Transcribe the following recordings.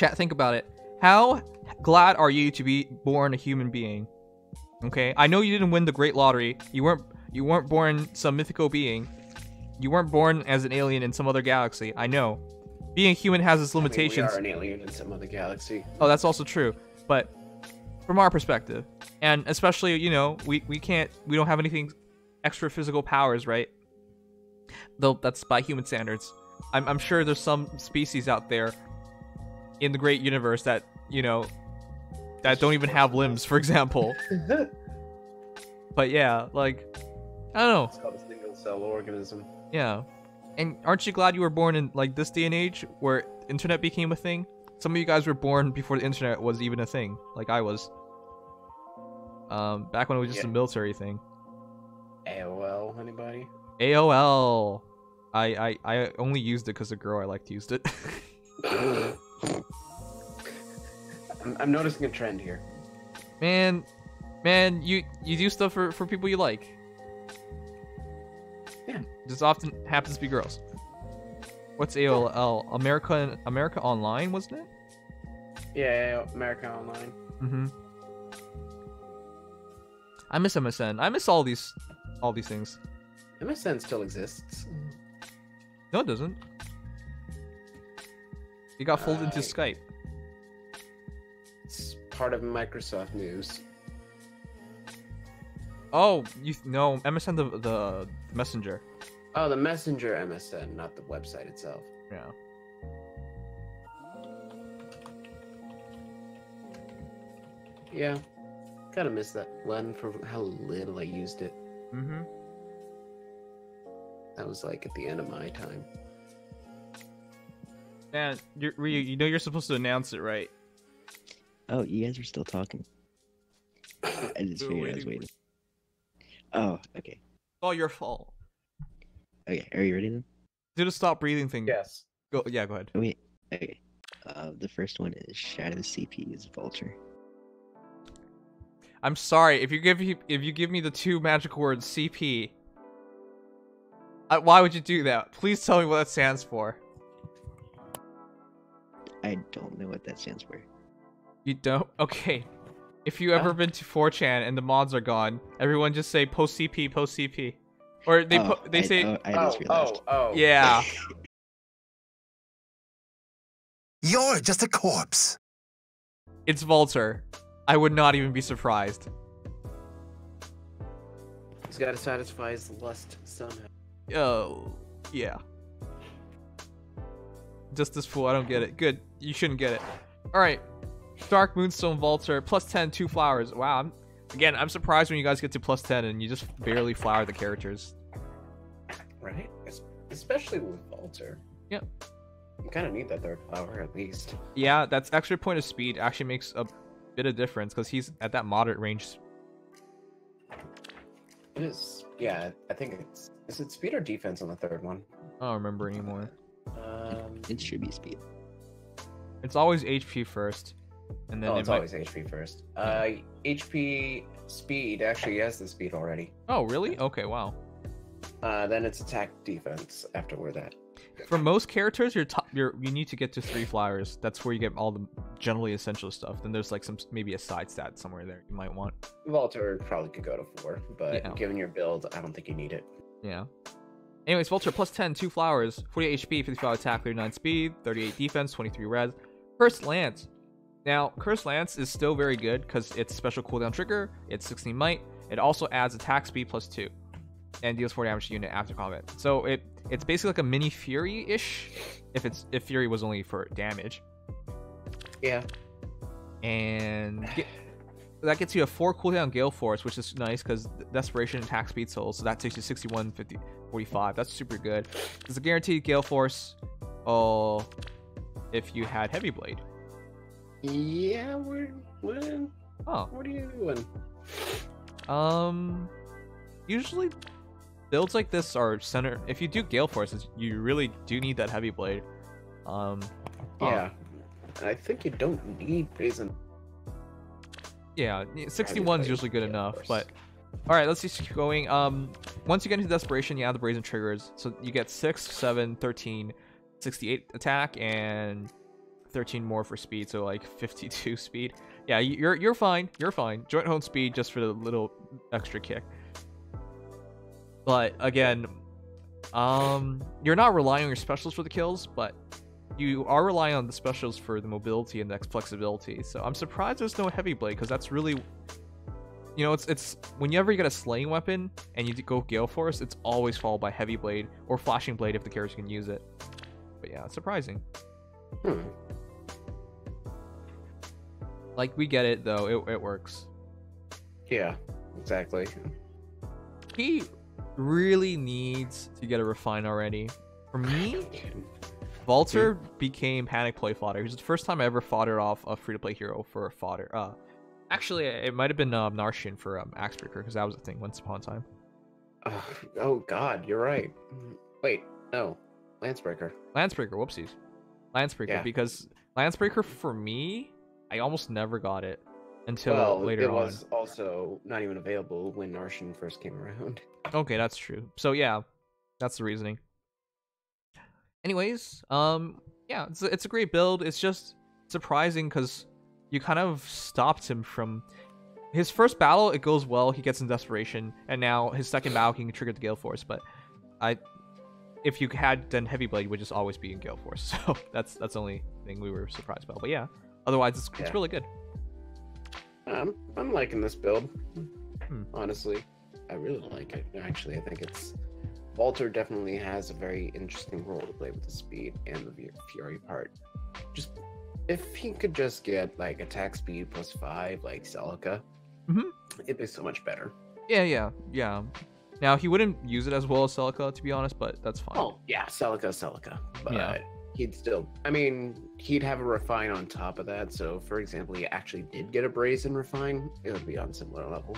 Chat, think about it. How glad are you to be born a human being? Okay, I know you didn't win the Great Lottery. You weren't born some mythical being. You weren't born as an alien in some other galaxy. I know. Being human has its limitations. We are an alien in some other galaxy. Oh, that's also true. But from our perspective, and especially, you know, we don't have anything extra physical powers, right? Though that's by human standards. I'm sure there's some species out there in the great universe that, you know, that don't even have limbs, for example. But yeah, like, I don't know. It's called a single cell organism. Yeah. And aren't you glad you were born in, like, this day and age where internet became a thing? Some of you guys were born before the internet was even a thing, like I was. Back when it was just a military thing. AOL, anybody? AOL. I only used it because a girl I liked used it. I'm noticing a trend here. Man, you do stuff for people you like. Yeah. Just often happens to be girls. What's AOL? America Online, wasn't it? Yeah, America Online. Mm-hmm. I miss MSN. I miss all these things. MSN still exists. No, it doesn't. It got folded into Skype. It's part of Microsoft News. Oh, no, MSN the messenger. Oh, the messenger MSN, not the website itself. Yeah. Yeah, kind of miss that one for how little I used it. Mm-hmm. That was like at the end of my time. Man, you know you're supposed to announce it, right? Oh, you guys are still talking. I just figured I was waiting. Oh, okay. All your fault. Okay, are you ready then? Do the stop breathing thing. Yes. Go ahead. Oh, wait. Okay. The first one is Shadowcp is Valter. I'm sorry if you give me the two magic words CP. Why would you do that? Please tell me what that stands for. I don't know what that stands for. You don't? Okay. If you ever been to 4chan and the mods are gone, everyone just say post CP, post CP. Or they say I just realized. Yeah. You're just a corpse. It's Valter. I would not even be surprised. He's got to satisfy his lust somehow. Oh, yeah. Just this fool, I don't get it. Good, you shouldn't get it. Alright. Dark Moonstone Valter, plus 10, 2 flowers. Wow, I'm surprised when you guys get to plus 10 and you just barely flower the characters. Right? Especially with Valter. Yep. You kind of need that third flower at least. Yeah, that's extra point of speed actually makes a bit of difference because he's at that moderate range. It is. Yeah, I think it's... Is it speed or defense on the third one? I don't remember anymore. It should be speed. It's always HP first. And then it's always HP first. HP speed actually has the speed already. Oh, really? Okay, wow. Then it's attack defense after that. For most characters, you need to get to 3 flowers. That's where you get all the generally essential stuff. Then there's like maybe a side stat somewhere there you might want. Valter probably could go to 4, but yeah. Given your build, I don't think you need it. Yeah. Anyways, Valter plus 10, 2 flowers, 48 HP, 55 attack, 39 speed, 38 defense, 23 res. Cursed Lance. Now, Cursed Lance is still very good because it's special cooldown trigger, it's 16 might, it also adds attack speed plus 2, and deals 4 damage to unit after combat. So it's basically like a mini Fury-ish, if Fury was only for damage. Yeah. And that gets you a 4 cooldown Gale Force, which is nice because Desperation attack speed soul, so that takes you 61, 50, 45. That's super good. There's a guaranteed Gale Force if you had Heavy Blade. Yeah, what are you doing? Usually builds like this are center. If you do Gale Forces, you really do need that Heavy Blade. Yeah. I think you don't need Brazen. Yeah, 61 is usually good enough, but alright, let's just keep going. Once you get into Desperation, you add the Brazen triggers. So you get 6, 7, 13, 68 attack, and 13 more for speed, so like 52 speed. Yeah, you're fine. You're fine. Joint hone speed just for the little extra kick. But again, you're not relying on your specials for the kills, but you are relying on the specials for the mobility and the flexibility. So I'm surprised there's no heavy blade, because that's really, you know, it's whenever you get a slaying weapon and you go Gale Force, it's always followed by heavy blade or flashing blade if the character can use it. But yeah, it's surprising. Like, we get it though, it works. Yeah, exactly. He really needs to get a refine already. For me, Valter became panic play fodder. It was the first time I ever foddered off a free-to-play hero for a fodder. Actually, it might have been Narshin for Axebreaker, because that was a thing once upon a time. Oh god, you're right. Wait, no. Lancebreaker. Lancebreaker, whoopsies. Lancebreaker, Yeah. because Lancebreaker, for me, I almost never got it until later on. It was also not even available when Narshin first came around. Okay, that's true. So yeah, that's the reasoning. Anyways, yeah, it's a great build. It's just surprising because you kind of stopped him from his first battle. It goes well. He gets in desperation, and now his second battle he can trigger the Gale Force. But if you had done Heavy Blade, you would just always be in Gale Force. So that's the only thing we were surprised about. But yeah, otherwise it's really good. I'm liking this build. Honestly, I really like it. Actually, I think it's Valter definitely has a very interesting role to play with the speed and the fury part. Just if he could just get like attack speed +5 like Celica, it'd be so much better. Yeah. Now he wouldn't use it as well as Celica, to be honest, but that's fine. Oh yeah, Celica. But he'd still, I mean, he'd have a refine on top of that. So for example, he actually did get a brazen refine, it would be on similar level.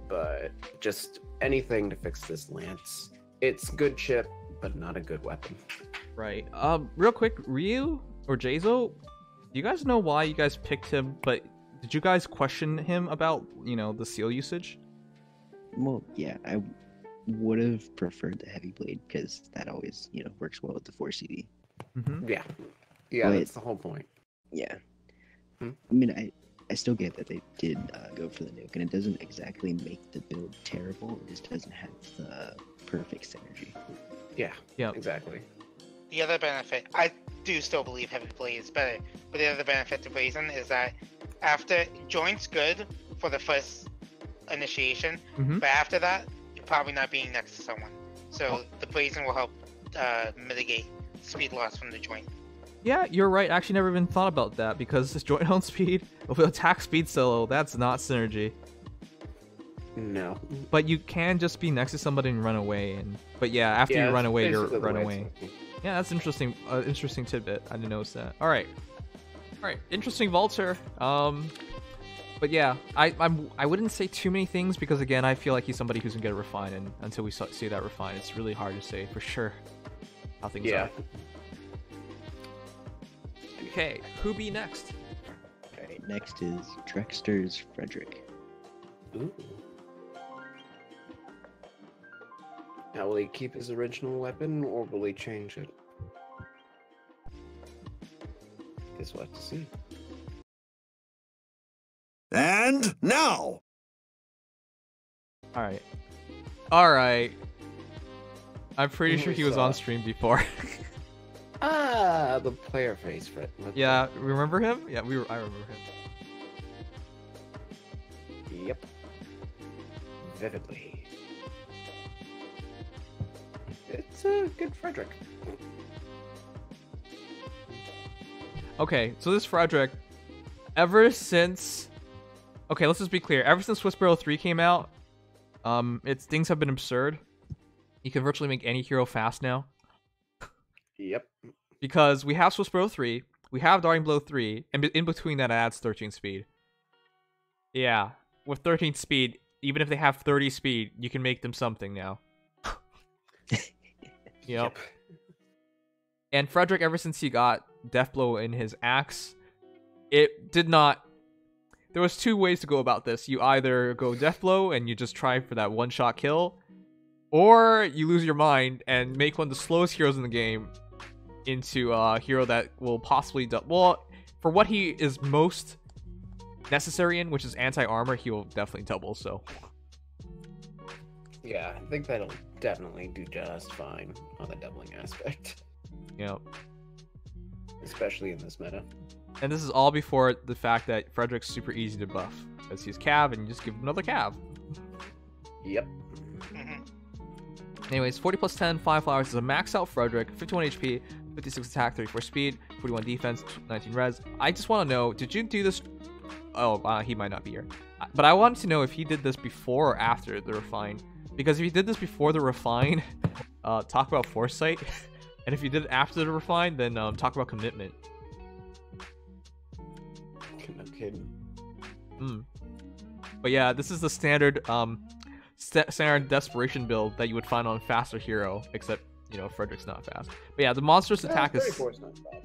But just anything to fix this lance. It's good chip, but not a good weapon. Right. Real quick, Ryu or Jazo, do you guys know why you guys picked him? But did you guys question him about, you know, the seal usage? Well, yeah, I would have preferred the heavy blade because that always, you know, works well with the 4 CD. Yeah, But, that's the whole point. Yeah. I mean, I still get that they did go for the nuke, and it doesn't exactly make the build terrible. It just doesn't have the perfect synergy. Yeah, exactly. The other benefit, I do still believe Heavy Blade is better, but the other benefit to Brazen is that after Joint's good for the first initiation, but after that, you're probably not being next to someone. So the Brazen will help mitigate speed loss from the Joint. Yeah, you're right. I actually never even thought about that, because this joint hone speed with attack speed solo, that's not synergy. No. But you can just be next to somebody and run away. But yeah, after you run away, you're run away. Yeah, that's interesting. Interesting tidbit. I didn't notice that. All right. Interesting Valter. But yeah, I wouldn't say too many things, because again, I feel like he's somebody who's gonna get a refine, and until we see that refine, it's really hard to say for sure how things are. Okay, who be next? Okay, next is Drexter's Frederick. Ooh. Now, will he keep his original weapon, or will he change it? Guess we'll have to see. And now! Alright. I'm pretty sure he was on stream before. The player face, Fred. Yeah, remember him? Yeah, I remember him. Yep. Vividly. It's a good Frederick. Okay, so this Frederick, ever since... Okay, let's just be clear. Ever since Whisper 03 came out, things have been absurd. You can virtually make any hero fast now. Yep. Because we have Whisper 03, we have Darting Blow 3, and in between that it adds 13 speed. Yeah, with 13 speed, even if they have 30 speed, you can make them something now. Yep. And Frederick, ever since he got Death Blow in his axe, it did not... There was two ways to go about this. You either go Death Blow and you just try for that one-shot kill, or you lose your mind and make one of the slowest heroes in the game into a hero that will possibly well, for what he is most necessary in, which is anti-armor, he will definitely double. So yeah, I think that'll definitely do just fine on the doubling aspect. Yep. Especially in this meta. And this is all before the fact that Frederick's super easy to buff, because he's cav and you just give him another cav. Yep. Anyways, 40 plus 10, 5 flowers is a max out Frederick, 51 HP, 56 attack, 34 speed, 41 defense, 19 res. I just want to know, did you do this? Oh, he might not be here. But I wanted to know if he did this before or after the refine. Because if he did this before the refine, talk about foresight. And if you did it after the refine, then talk about commitment. No kidding. But yeah, this is the standard standard desperation build that you would find on faster hero, except you know Frederick's not fast. But yeah, the monstrous attack is. 34 is not bad.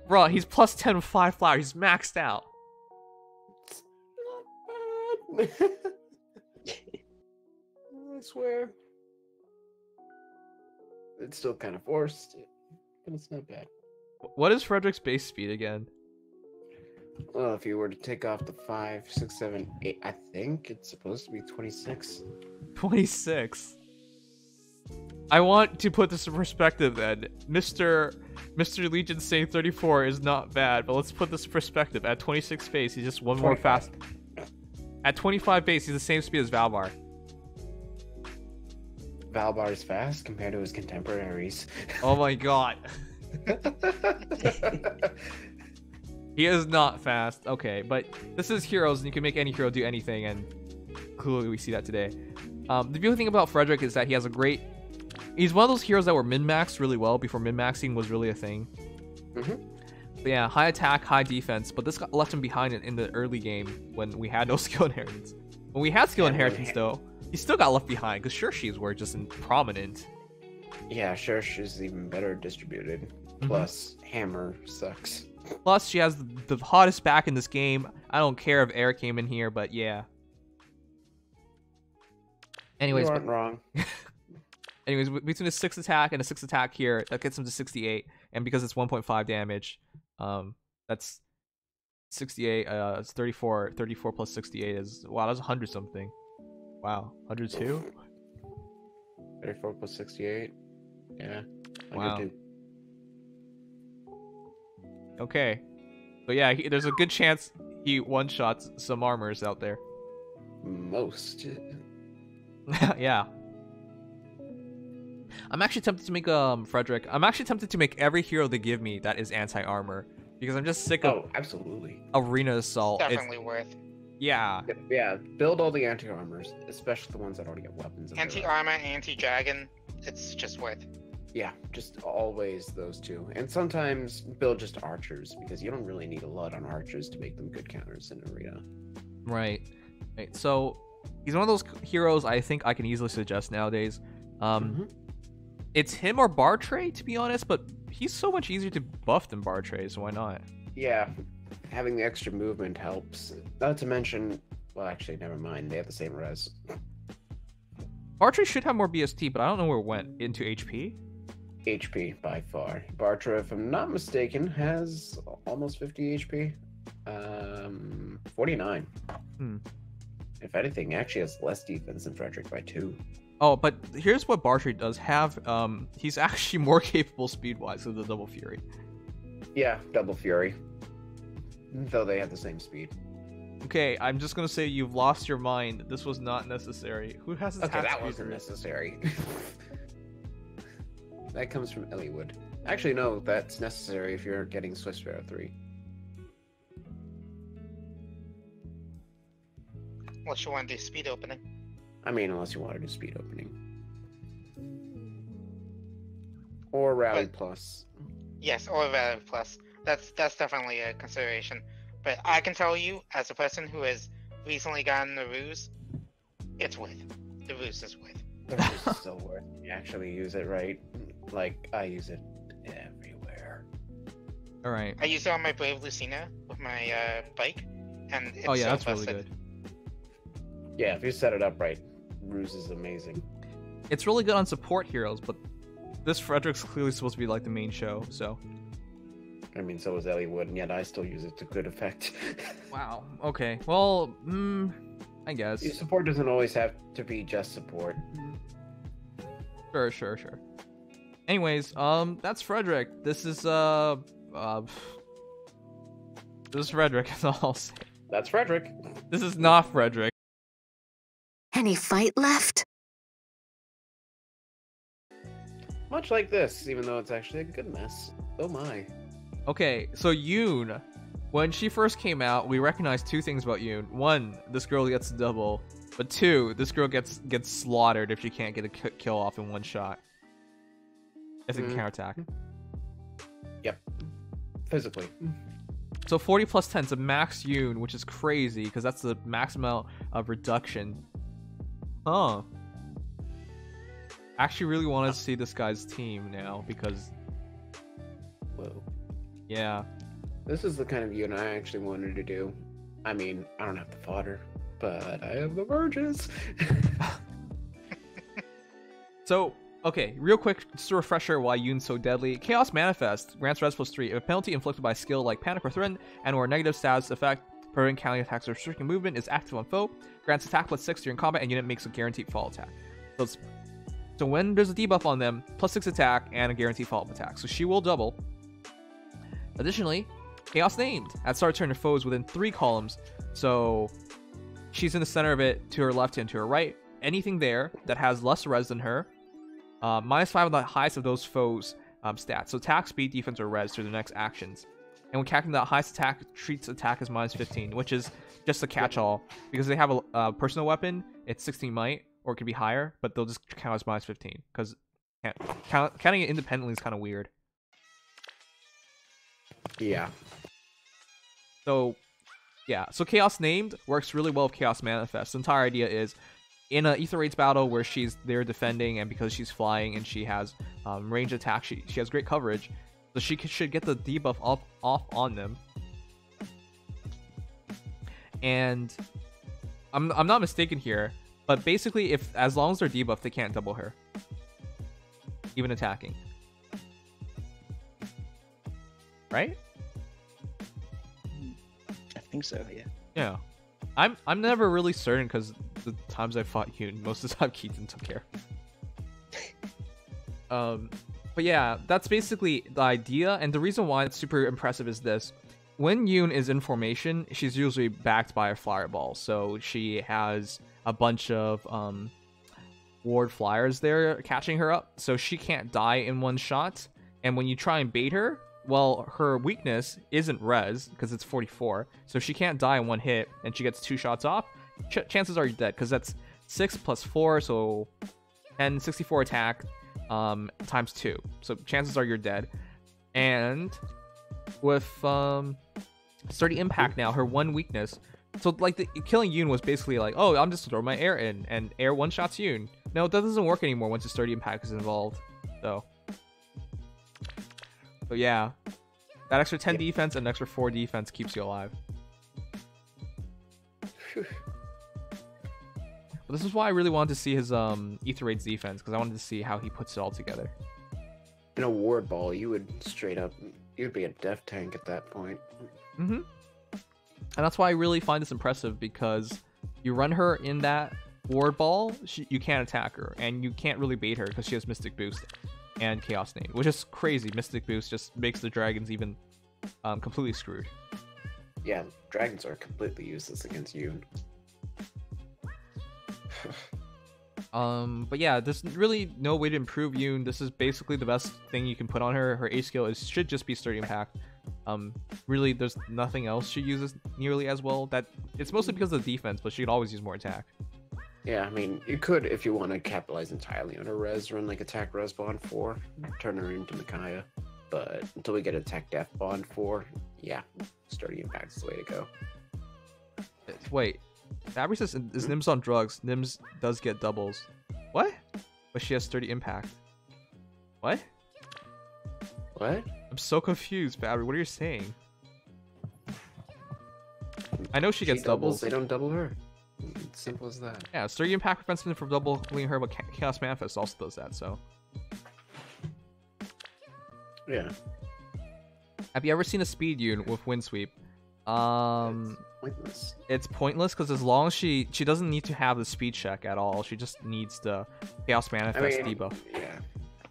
Bro, he's plus 10 with 5 flowers. He's maxed out. Not bad. I swear. It's still kind of forced, but it's not bad. What is Frederick's base speed again? Well, if you were to take off the 5, 6, 7, 8, I think it's supposed to be 26. 26. I want to put this in perspective then. Mr. Legion saying 34 is not bad, but let's put this in perspective. At 26 base, he's just one more 25. fast. At 25 base, he's the same speed as Valbar. Valbar is fast compared to his contemporaries. Oh my god. He is not fast. Okay, but this is heroes, and you can make any hero do anything, and clearly we see that today. The beautiful thing about Frederick is that he has a great... He's one of those heroes that were min-maxed really well before min-maxing was really a thing. But yeah, high attack, high defense, but this got left him behind in the early game when we had no skill inheritance. When we had skill inheritance, though, he still got left behind, because Shurshi's were just prominent. Yeah, Shush is even better distributed. Plus, Hammer sucks. Plus, she has the hottest back in this game. I don't care if Air came in here, but yeah. Anyways, You aren't wrong. Anyways, between a 6 attack and a 6 attack here, that gets him to 68. And because it's 1.5 damage, that's 68. It's 34. 34 plus 68 is... Wow, that's 100 something. Wow, 102? 34 plus 68. Yeah. 102. Wow. Okay. So yeah, there's a good chance he one-shots some armors out there. Most. Yeah. I'm actually tempted to make Frederick. I'm actually tempted to make every hero they give me that is anti-armor. Because I'm just sick of Oh, absolutely. arena assault. Definitely worth. Yeah. Yeah, build all the anti-armors, especially the ones that already get weapons. Anti-armor, anti-dragon. It's just worth. Yeah, just always those two. And sometimes build just archers, because you don't really need a lot on archers to make them good counters in arena. Right. So he's one of those heroes I think I can easily suggest nowadays. It's him or Bartray, to be honest, but he's so much easier to buff than Bartray, so why not? Yeah, having the extra movement helps. Not to mention, well, actually, never mind. They have the same res. Bartray should have more BST, but I don't know where it went. Into HP? HP by far. Bartra, if I'm not mistaken, has almost 50 HP. 49. If anything, actually has less defense than Frederick by 2. Oh, but here's what Bartray does have. He's actually more capable speed-wise than the Double Fury. Yeah, Double Fury. Though they have the same speed. Okay, I'm just gonna say you've lost your mind. This was not necessary. Who has Okay, that speed wasn't for- necessary. That comes from Elliewood. Actually, no, that's necessary if you're getting Swift Sparrow 3. Unless you want to do speed opening. I mean, unless you want to do speed opening. Or Rally Plus. Yes, or Valor Plus. That's definitely a consideration. But I can tell you, as a person who has recently gotten the ruse, it's worth. The ruse is worth. The ruse is still worth it. You actually use it right. Like, I use it everywhere. Alright. I use it on my Brave Lucina with my bike, and it's Oh yeah, so that's really busted. good. Yeah, if you set it up right, ruse is amazing. It's really good on support heroes, but this Frederick's clearly supposed to be like the main show, so. I mean, so is Elliewood, and yet I still use it to good effect. Wow. Okay. Well, I guess. Support doesn't always have to be just support. Sure. Anyways, that's Frederick. This is Frederick. That's all I'll say. That's Frederick. This is not Frederick. Any fight left? Much like this, even though it's actually a good mess. Oh my. Okay, so Yune, when she first came out, we recognized two things about Yune. One, this girl gets double, but two, this girl gets slaughtered if she can't get a kill off in one shot. If they can counterattack. Yep. Physically. So 40 plus 10 is a max Yune, which is crazy because that's the max amount of reduction. Huh. I actually really want to see this guy's team now because. Whoa. Yeah. This is the kind of Yune I actually wanted to do. I mean, I don't have the fodder, but I have the merges. So, okay, real quick, just a refresher why Yune's so deadly. Chaos Manifest grants res +3. If a penalty inflicted by skill like Panic or Threaten and/or negative status effect, preventing counting attacks or restricting movement is active on foe, grants attack +6 during combat, and unit makes a guaranteed fall attack. So when there's a debuff on them, +6 attack and a guaranteed follow-up attack. So she will double. Additionally, Chaos Named. At start turn, her foes within 3 columns. So she's in the center of it, to her left and to her right. Anything there that has less res than her, -5 on the highest of those foes' stats. So attack, speed, defense, or res through the next actions. And when casting the highest attack, treats attack as -15, which is just a catch-all. Because they have a personal weapon, it's 16 might, or it could be higher, but they'll just count as -15. Because counting it independently is kind of weird. Yeah. So, yeah. So Chaos Named works really well with Chaos Manifest. The entire idea is, in an Ether Raids battle where she's there defending, and because she's flying and she has range attack, she has great coverage. So she should get the debuff off on them. And I'm not mistaken here, but basically, as long as they're debuffed, they can't double her, even attacking. Right? I think so, yeah. Yeah. I'm never really certain because the times I fought Yune, most of the time Keaton took care. But yeah, that's basically the idea, and the reason why it's super impressive is this. When Yune is in formation, she's usually backed by a fireball, so she has a bunch of ward flyers there catching her up, so she can't die in one shot, and when you try and bait her, well, her weakness isn't res, because it's 44, so she can't die in one hit, and she gets 2 shots off, chances are you're dead, because that's 6 plus 4, so 10, 64 attack, times 2. So chances are you're dead. And with sturdy impact now, her one weakness, so like killing Yune was basically like, oh, I'm just throwing my air in, and air one-shots Yune. No, that doesn't work anymore once a sturdy impact is involved, so yeah, that extra 10 defense and extra 4 defense keeps you alive. But this is why I really wanted to see his Ether Raids defense, because I wanted to see how he puts it all together. In a ward ball, you would you'd be a death tank at that point. And that's why I really find this impressive, because you run her in that ward ball, you can't attack her, and you can't really bait her because she has Mystic Boost and Chaos Name, which is crazy. Mystic Boost just makes the dragons even completely screwed. Yeah, dragons are completely useless against you. But yeah, there's really no way to improve Yune. This is basically the best thing you can put on her. Her A skill should just be Sturdy Impact. Really, there's nothing else she uses nearly as well. That it's mostly because of the defense, but she could always use more attack. Yeah, I mean, you could, if you want to capitalize entirely on her res, run like attack res bond 4, turn her into Micaiah. But until we get attack death bond 4, yeah, Sturdy Impact is the way to go. Wait, Fabry says is Nims on drugs? Nims does get doubles. What? But she has Sturdy Impact. What? What? I'm so confused, Fabry. What are you saying? I know she gets doubles. They don't double her. It's simple as that. Yeah, Sturdy Impact prevents them from doubling her, but Chaos Manifest also does that, so. Yeah. Have you ever seen a speed Yune with Wind Sweep? It's pointless. It's pointless because as long as she doesn't need to have the speed check at all, she just needs the Chaos Manifest debuff. Yeah.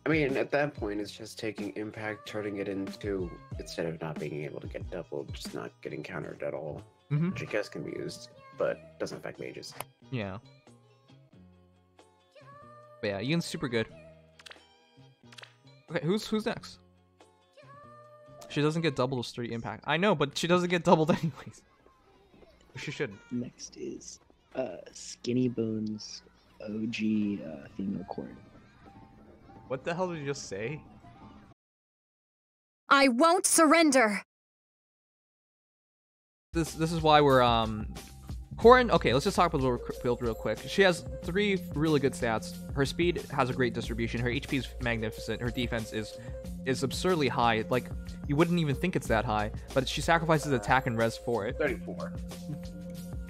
I mean, at that point, it's just taking impact, turning it into, instead of not being able to get doubled, just not getting countered at all. Which I guess can be used, but doesn't affect mages. Yeah. But yeah, Yune's super good. Okay, who's next? She doesn't get double straight impact. I know, but she doesn't get doubled anyways. She should. Next is Skinny Bones OG female Corrin. What the hell did you just say? I won't surrender. This is why we're Corrin. Okay, let's just talk about the build real quick. She has 3 really good stats. Her speed has a great distribution. Her HP is magnificent. Her defense is absurdly high. Like, you wouldn't even think it's that high, but she sacrifices attack and res for it. 34.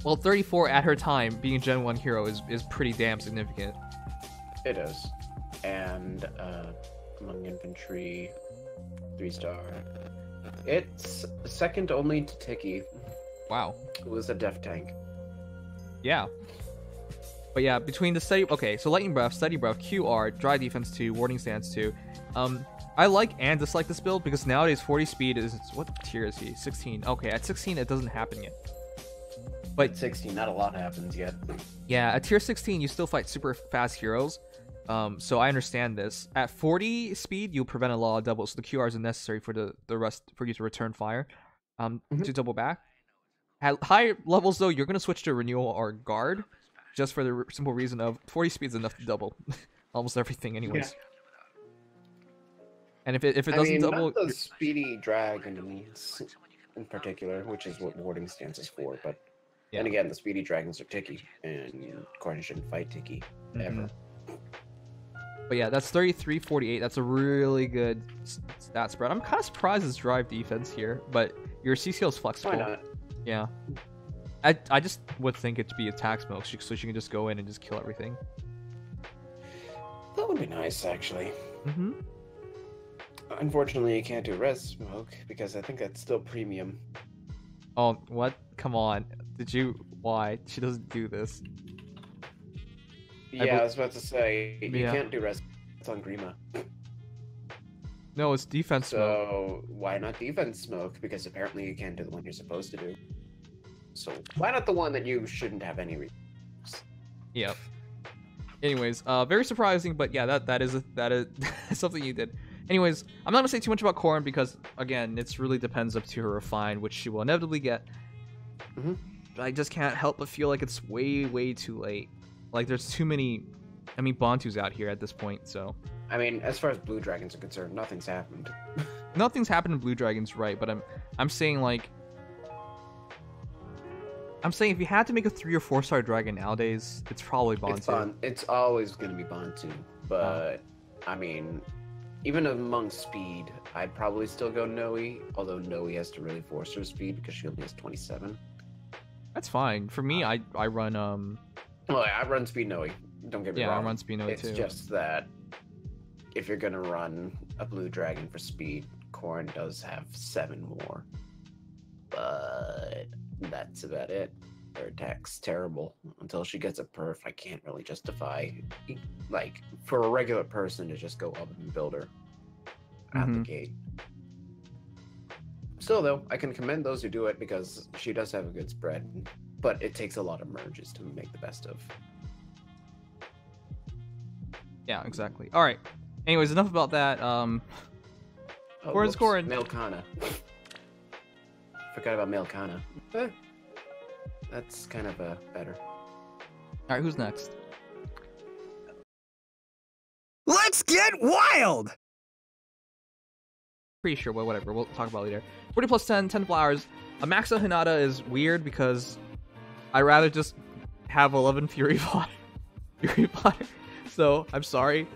Well, 34 at her time, being a Gen 1 hero is pretty damn significant. It is. And among infantry, 3-star. It's second only to Tiki, Wow. who is a def tank. Yeah. But yeah, between the steady... Okay, so Lightning Breath, Steady Breath, QR, Dry Defense 2, Warding Stance 2. I like and dislike this build because nowadays 40 speed is... What tier is he? 16. Okay, at 16 it doesn't happen yet. But At 16, not a lot happens yet. yeah, at tier 16 you still fight super fast heroes. So I understand this. At 40 speed, you'll prevent a lot of doubles, so the QRs are necessary for the rest for you to return fire. To double back. At higher levels though, you're gonna switch to Renewal or Guard, just for the simple reason of 40 speed is enough to double almost everything, anyways. Yeah. And if it doesn't double, not the speedy drag enemies in particular, which is what warding stance is for. But yeah. and again, the speedy dragons are Tiki, and Corrin shouldn't fight Tiki ever. But yeah, that's 33-48. That's a really good stat spread. I'm kind of surprised it's drive defense here, but your CCL is flexible. Why not? Yeah. I just would think it to be attack smoke, so she can just go in and just kill everything. That would be nice, actually. Mm-hmm. Unfortunately, you can't do res smoke because I think that's still premium. Oh, what? Come on. Did you... Why? She doesn't do this. Yeah, I was about to say, you Yeah. can't do res. It's on Grima. No, it's defense smoke. So why not defense smoke? Because apparently you can't do the one you're supposed to do. So why not the one that you shouldn't have any reason? Yep. Anyways, very surprising, but yeah, that is something you did. Anyways, I'm not gonna say too much about Corrin because again, it really depends up to her refined, which she will inevitably get. But I just can't help but feel like it's way too late. Like there's too many. I mean, Bantu's out here at this point, so. I mean, as far as blue dragons are concerned, nothing's happened. Nothing's happened in blue dragons, right? But I'm saying like. I'm saying if you had to make a 3 or 4-star dragon nowadays, it's probably Bantu. It's always going to be Bantu, but I mean, even among speed, I'd probably still go Noe, although Noe has to really force her speed because she only has 27. That's fine. For me, I run Well, I run speed Noe. Don't get me wrong. Yeah, I run speed Noe too. It's just that if you're gonna run a blue dragon for speed, Corrin does have 7 more, but that's about it. Her attack's terrible until she gets a perf. I can't really justify, like, for a regular person to just go up and build her out the gate. Still, though, I can commend those who do it because she does have a good spread, but it takes a lot of merges to make the best of. Yeah, exactly. All right. Anyways, enough about that. Corrin's Corrin. Melkana. Forgot about Melkana. That's kind of better. All right, who's next? Let's get wild! Pretty sure, but whatever. We'll talk about it later. 40 plus 10, 10 flowers. A max of Hinata is weird because I'd rather just have 11 Fury Fire. So, I'm sorry.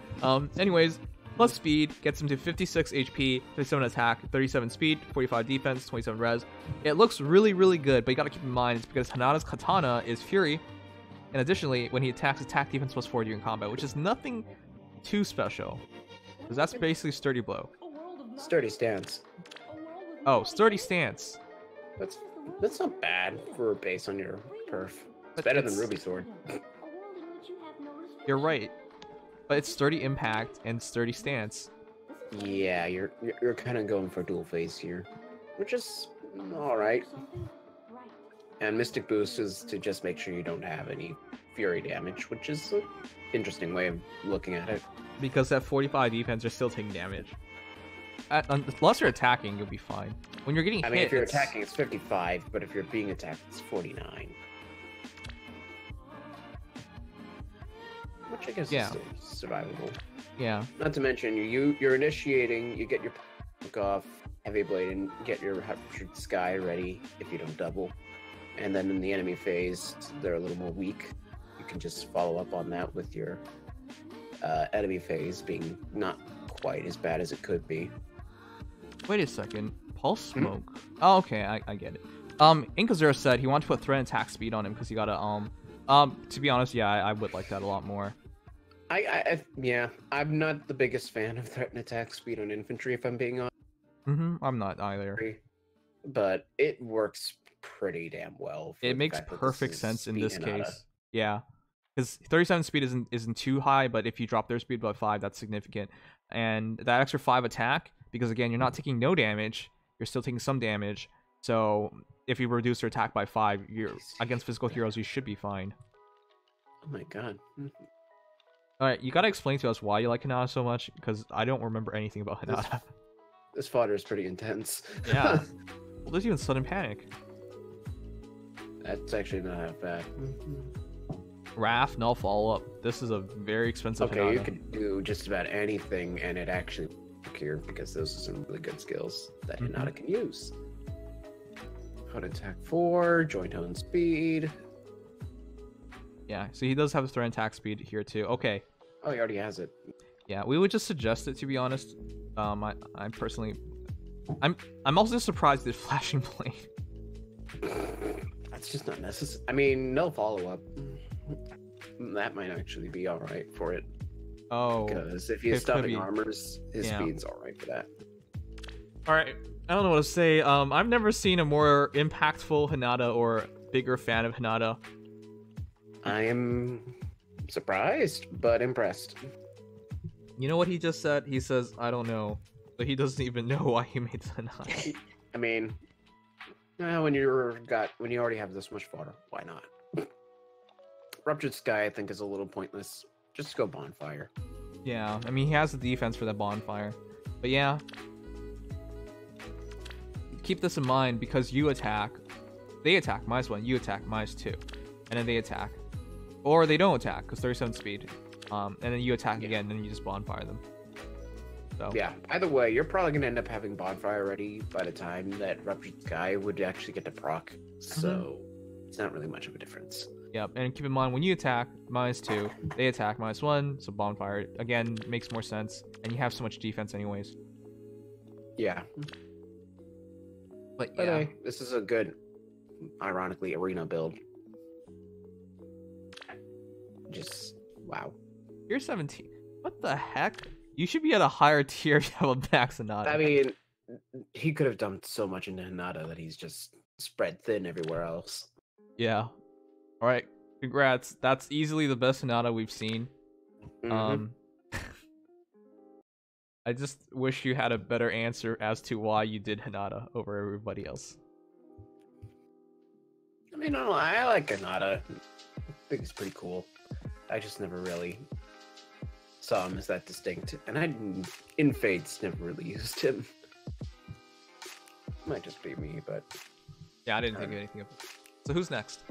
Anyways, plus speed gets him to 56 HP, 57 attack, 37 speed, 45 defense, 27 res. It looks really good, but you gotta keep in mind it's because Hinata's katana is Fury, and additionally, when he attacks, attack defense +4 during combat, which is nothing too special, because that's basically Sturdy Blow. Sturdy stance. Oh, sturdy stance. That's not bad for a base on your perf. It's But better than Ruby Sword. You're right. But it's sturdy impact and sturdy stance. Yeah, you're kind of going for dual phase here, which is all right. And Mystic Boost is to just make sure you don't have any Fury damage, which is an interesting way of looking at it. Because at 45 defense, you're still taking damage. Unless you're attacking, you'll be fine. When you're getting hit, if you're attacking, it's 55, but if you're being attacked, it's 49. Which I guess is still survivable. Yeah. Not to mention, you're initiating, you get your poke off, Heavy Blade, and get your Ruptured Sky ready if you don't double. And then in the enemy phase, they're a little more weak. You can just follow up on that with your enemy phase being not quite as bad as it could be. Wait a second. Pulse Smoke? Oh, okay, I get it. Inkazura said he wanted to put threat and attack speed on him because he got a, to be honest, yeah, I would like that a lot more. Yeah, I'm not the biggest fan of threat and attack speed on infantry, if I'm being honest. I'm not either. But it works pretty damn well. It makes perfect sense in this case. Yeah, because 37 speed isn't too high, but if you drop their speed by 5, that's significant. And that extra 5 attack, because again, you're not taking no damage, you're still taking some damage. So if you reduce your attack by 5, you're against physical heroes, you should be fine. Oh my god. Alright, you gotta explain to us why you like Hinata so much, because I don't remember anything about Hinata. This fodder is pretty intense. Yeah. Well, there's even Sudden Panic. That's actually not half bad. Wrath, null follow-up. This is a very expensive Hinata. You could do just about anything, and it actually work here, because those are some really good skills that Hinata can use. Hot attack 4, joint hone speed. Yeah, so he does have a threat and attack speed here too. Okay. Oh, he already has it. Yeah, we would just suggest it, to be honest. I personally, I'm also surprised at Flashing Blade. That's just not necessary. I mean, no follow-up. That might actually be all right for it. Oh, because if he's stopping armors, his speed's all right for that. All right, I don't know what to say. I've never seen a more impactful Hinata or bigger fan of Hinata. I am surprised, but impressed. You know what he just said? He says, I don't know. But he doesn't even know why he made Hinata. I mean, when you already have this much fodder, why not? Ruptured Sky, I think, is a little pointless. Just go Bonfire. Yeah, I mean, he has the defense for that Bonfire. But yeah. Keep this in mind, because you attack. They attack, -1. You attack, -2. And then they attack. Or they don't attack, because 37 speed. And then you attack again, and then you just Bonfire them. So yeah, either way, you're probably going to end up having Bonfire ready by the time that Ruptured Sky would actually get to proc. So it's not really much of a difference. Yep, and keep in mind, when you attack, -2, they attack, -1, so Bonfire, again, makes more sense. And you have so much defense anyways. Yeah. But yeah, this is a good, ironically, arena build. Just, wow. You're 17. What the heck? You should be at a higher tier if you have a max Hinata. I mean, he could have dumped so much into Hinata that he's just spread thin everywhere else. Yeah. Alright, congrats. That's easily the best Hinata we've seen. I just wish you had a better answer as to why you did Hinata over everybody else. I mean, I like Hinata. I think he's pretty cool. I just never really saw him as that distinct. And in Fates, never really used him. Might just be me, but... Yeah, I didn't think of anything of it. So who's next?